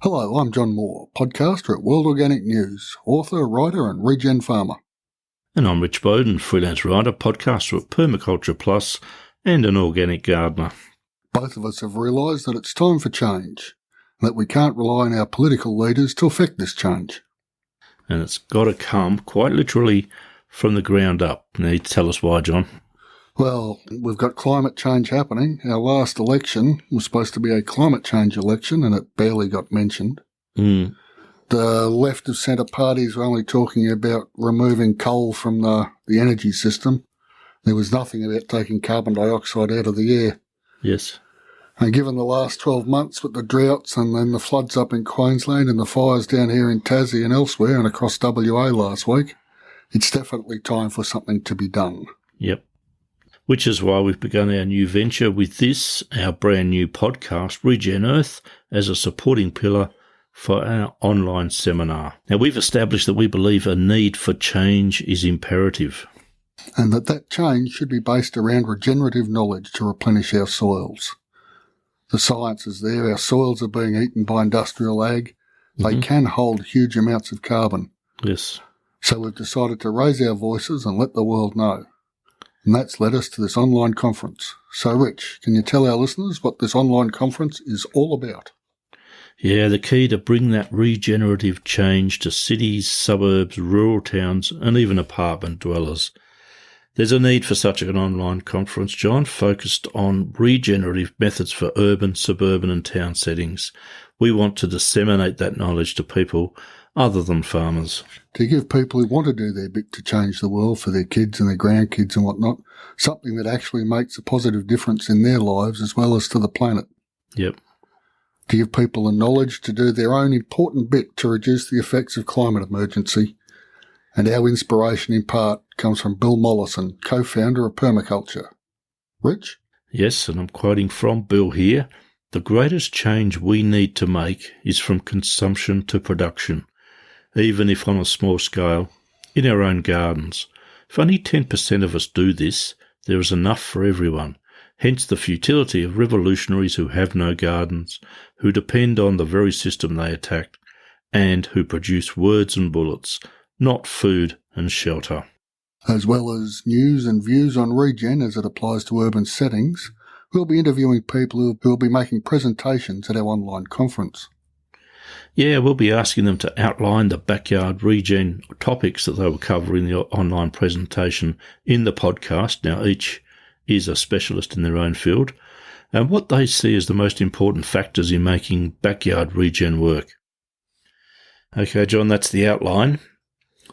Hello, I'm John Moore, podcaster at World Organic News, author, writer and regen farmer. And I'm Rich Bowden, freelance writer, podcaster at Permaculture Plus and an organic gardener. Both of us have realised that it's time for change, and that we can't rely on our political leaders to effect this change. And it's got to come, quite literally, from the ground up. Now, you tell us why, John. Well, we've got climate change happening. Our last election was supposed to be a climate change election, and it barely got mentioned. The left of centre parties were only talking about removing coal from the energy system. There was nothing about taking carbon dioxide out of the air. Yes. And given the last 12 months with the droughts and then the floods up in Queensland and the fires down here in Tassie and elsewhere and across WA last week, it's definitely time for something to be done. Yep. Which is why we've begun our new venture with this, our brand new podcast, RegenEarth, as a supporting pillar for our online seminar. Now, we've established that we believe a need for change is imperative. And that change should be based around regenerative knowledge to replenish our soils. The science is there. Our soils are being eaten by industrial ag. They can hold huge amounts of carbon. Yes. So we've decided to raise our voices and let the world know. And that's led us to this online conference. So, Rich, can you tell our listeners what this online conference is all about? Yeah, the key to bring that regenerative change to cities, suburbs, rural towns, and even apartment dwellers. There's a need for such an online conference, John, focused on regenerative methods for urban, suburban and town settings. We want to disseminate that knowledge to people other than farmers. To give people who want to do their bit to change the world for their kids and their grandkids and whatnot, something that actually makes a positive difference in their lives as well as to the planet. Yep. To give people the knowledge to do their own important bit to reduce the effects of climate emergency. And our inspiration in part comes from Bill Mollison, co-founder of Permaculture. Rich? Yes, and I'm quoting from Bill here. The greatest change we need to make is from consumption to production, even if on a small scale, in our own gardens. If only 10% of us do this, there is enough for everyone. Hence the futility of revolutionaries who have no gardens, who depend on the very system they attack, and who produce words and bullets, not food and shelter. As well as news and views on regen as it applies to urban settings, we'll be interviewing people who will be making presentations at our online conference. Yeah, we'll be asking them to outline the backyard regen topics that they will cover in the online presentation in the podcast. Now, each is a specialist in their own field, and what they see as the most important factors in making backyard regen work. Okay, John, that's the outline.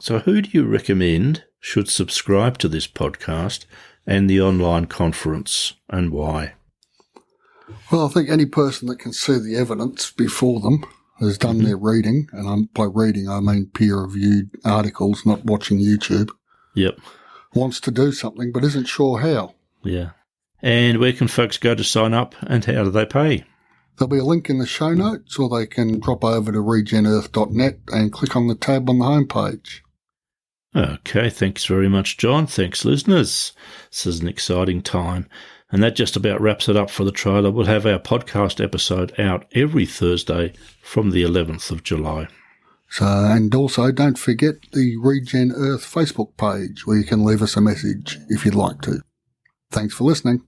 So who do you recommend should subscribe to this podcast and the online conference, and why? Well, I think any person that can see the evidence before them has done their reading, and by reading I mean peer-reviewed articles, not watching YouTube. Yep. Wants to do something but isn't sure how. Yeah. And where can folks go to sign up, and how do they pay? There'll be a link in the show notes, or they can drop over to regenearth.net and click on the tab on the homepage. Okay, thanks very much, John. Thanks, listeners. This is an exciting time. And that just about wraps it up for the trailer. We'll have our podcast episode out every Thursday from the 11th of July. And also, don't forget the RegenEarth Facebook page, where you can leave us a message if you'd like to. Thanks for listening.